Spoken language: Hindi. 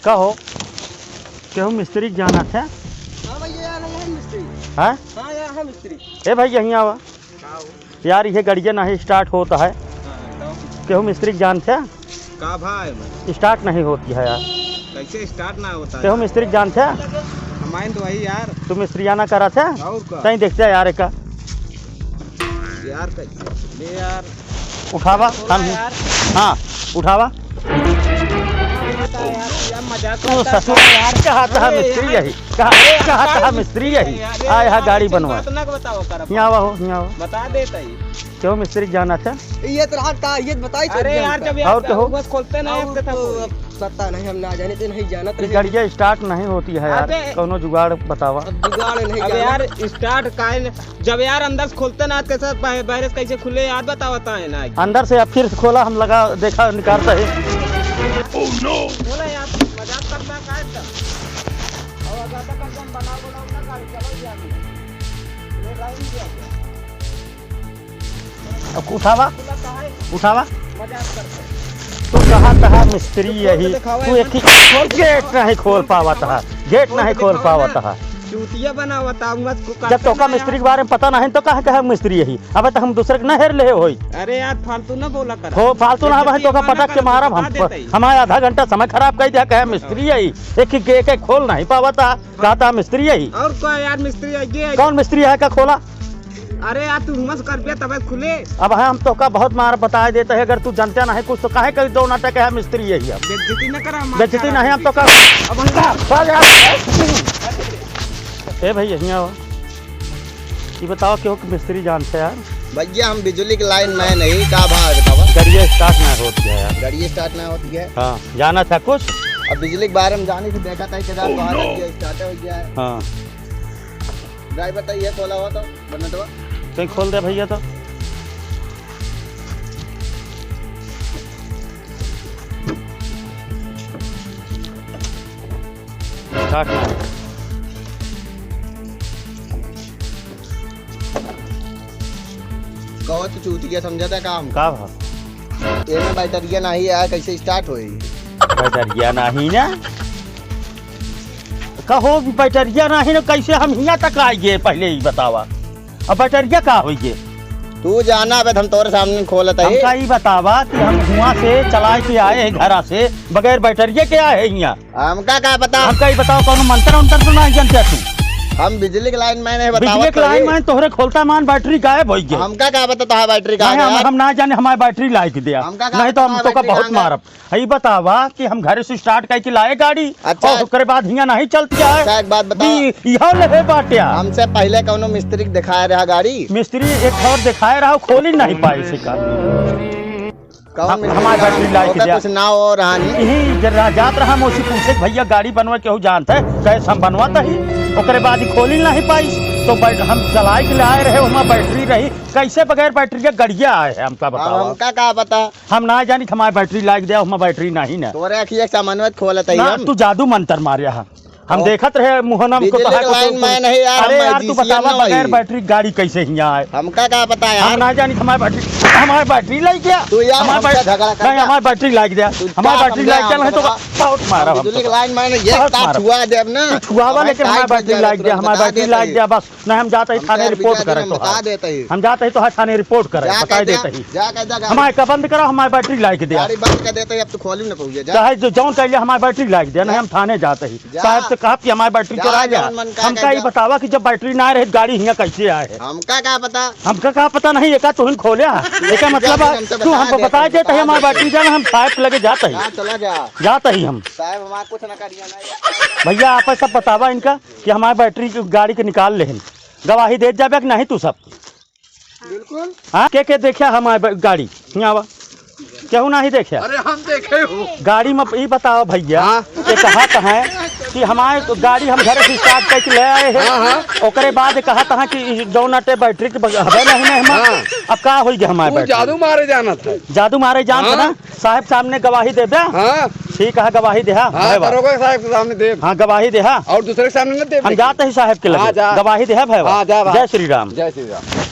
कहो केहू मिस्त्री के जाना था। हाँ भैया यार हम मिस्त्री। हाँ हाँ यार हम मिस्त्री। ए भाई यहीं आवा यार, ये गड़िया नहीं स्टार्ट होता है। केहू मिस्त्री के जान था का भाई स्टार्ट नहीं होती है यार। कैसे स्टार्ट ना होता केहू मिस्त्री के जान था। हमारे तो वही यार। तू मिस्त्री आना करा था और का कहीं देखते है यार का यार कैसे ले यार उठावा हम। हाँ उठावा ससुर यार कहा मिस्त्री यही कहा मिस्त्री यही यहाँ गाड़ी बनवा यहाँ आवा हो यहाँ आवा बता देता ही क्यों मिस्त्री जाना था। ये तो रात का ये बताई। अरे यार जब और कहो बस खोलते ना पता नहीं हम ना जाने तो नहीं जाना तो गाड़िया स्टार्ट नहीं होती है यार। कोनो जुगाड़ बतावा। जुगाड़ नहीं अब यार स्टार्ट का जब यार अंदर से खोलते ना कैसे बाहर कैसे खुले यार बताता है ना। अंदर से अब फिर खोला हम लगा देखा निकालता है। Oh no! बोला यार मजाक करना का है और ज्यादा कंजन बनाओ ना गाड़ी चलो यार ये ड्राइव किया अब उठावा मजाक करते तू कहा मिस्त्री यही तू एक ही गेट नहीं खोल पावा था। गेट नहीं खोल पावा था। चूतिया बना हुआ मत जब तोका मिस्त्री के बारे में पता नहीं तो कहा मिस्त्री यही। अब तक हम दूसरे के नहर ले होई। अरे यार फालतू ना बोला कर हो फालतू ना भाई तोका पटक के मारब हम। हमारा आधा घंटा समय खराब कर दिया। कहे मिस्त्री यही एक खोल नहीं पावा था। कहता मिस्त्री यही और क्या यार मिस्त्री कौन मिस्त्री है का खोला। अरे यार तू हिम्मत कर पिया तब खुले। अब हम तो का बहुत मार बता देते है। अगर तू जानते नहीं कुछ तो काहे कर दो नाटक है मिस्त्री यही। अब बेइज्जती न करा बेइज्जती नहीं हम तो का ए भाई यहीं आओ ये बताओ क्यों मिस्त्री जानते यार। भैया हम बिजली की लाइन में नहीं का भाव बतावा। गाड़ी स्टार्ट नहीं होती है यार। गाड़ी स्टार्ट नहीं होती है। हाँ जाना था कुछ। अब बिजली के बारे में जाने से देखा था स्टार्ट हो गया है। हाँ ड्राइवर तो ये खोला हुआ तो बना दो कहीं खोल दे भैया तो स्टार्ट नहीं। कहो तो चूतिया समझा था काम का भाव ये में बैटरिया नहीं है कैसे स्टार्ट होई। बैटरिया नहीं ना कहो बैटरिया नहीं ना कैसे हम यहाँ तक आएंगे पहले ही बतावा। अब बैटरिया का होइए तू जाना अब हम तोरे सामने खोलता है। हमका ही बतावा कि हम धुआं से चला के आए हैं घरा से बगैर बैटरिया के आए हैं यहाँ। हमका क्या पता। हमका ही बताओ कौन मंत्र उंतर तो नहीं जानते तू। हम बिजली की लाइन में नहीं बतावा। बिजली की लाइन में तोहरे खोलता मान बैटरी गायब हो गई। हमका क्या पता तो बैटरी का हम ना जाने हमारी बैटरी ला के दिया नहीं तो हम तो का बहुत मारब। यही बतावा कि हम घर से स्टार्ट करके लाए गाड़ी। अच्छा और उसके बाद यहाँ नहीं चलती है। एक बात बताओ यहाँ ले बाटिया हमसे पहले कौनो मिस्त्री दिखाया रहा गाड़ी। मिस्त्री एक और दिखाए रहा खोल ही नहीं पाए इसी का। हमारी बैटरी ला के दिया कुछ ना हो रहा नहीं यही जात रहा मुझसे पूछे भैया गाड़ी बनवा केहू जानते है कैसे हम बनवाता ही। ओकरे बाद ही खोल ही नहीं पाई तो हम चलाए के लाए रहे वहाँ बैटरी रही कैसे बगैर बैटरी के गड़िया आए है हमका बताओ। हमका क्या पता हम ना जानी हमारी बैटरी लाग दिया वहाँ बैटरी नहीं ना तोरे अखिया सामान खोलता है। तू जादू मंत्र मारे हम देखत रहे मुहना को नहीं यार। अरे यार तू बतावा बगैर बैटरी गाड़ी कैसे यहाँ आए। हमका क्या पता यार। हम ना जानी हमारी बैटरी लाग गया। हमारी बैटरी लाग गया हमारी बैटरी लाग गया तो बहुत मारा लाइन में ये छुआ देब ना छुआवा लेकिन हमारी बैटरी लाग गया हमारी बैटरी लाग गया बस नहीं हम जाते ही थाने रिपोर्ट करे बता देते ही हम जाते ही तो थाने रिपोर्ट करे बता देते ही हमारे का बंद करो हमारी बैटरी लाग दिया। गाड़ी बंद कर देते अब तो खोली ना पहुंचे चाहे जो जौन चाहिए हमारी बैटरी लाग दिया नहीं हम थाने जाते ही साहब से कहा कि हमारी बैटरी चुरा गया। हमका ही बतावा कि जब बैटरी ना रहे गाड़ी यहाँ कैसे आए। हमका क्या पता। हमका क्या पता नहीं एका तुम खोलिया एका मतलब तू हमको बता देते है हमारी बैटरी जाना हम साहब लगे जाते ही जाते ही हम साहब हमारा कुछ ना करिए भैया आप सब बतावा इनका कि हमारी बैटरी गाड़ी के निकाल ले गवाही दे जाबे कि नहीं तू सब बिल्कुल। हाँ के देखा हमारी गाड़ी यहाँ केहू नहीं देखे। अरे हम देखे हो गाड़ी में ये बताओ भैया ये कहा है कि हमारे गाड़ी हम घर से स्टार्ट करके ले आए हैं ओकरे बाद कहा था कि दोनों बैटरी के हवे नहीं हम अब का हो गया हमारे जादू मारे जाना था। जादू मारे जान था ना साहब सामने गवाही दे ठीक है गवाही दे साहब के सामने दे। हाँ गवाही दे और दूसरे के सामने हम जाते ही साहब के लगे गवाही दे। जय श्री राम। जय श्री राम।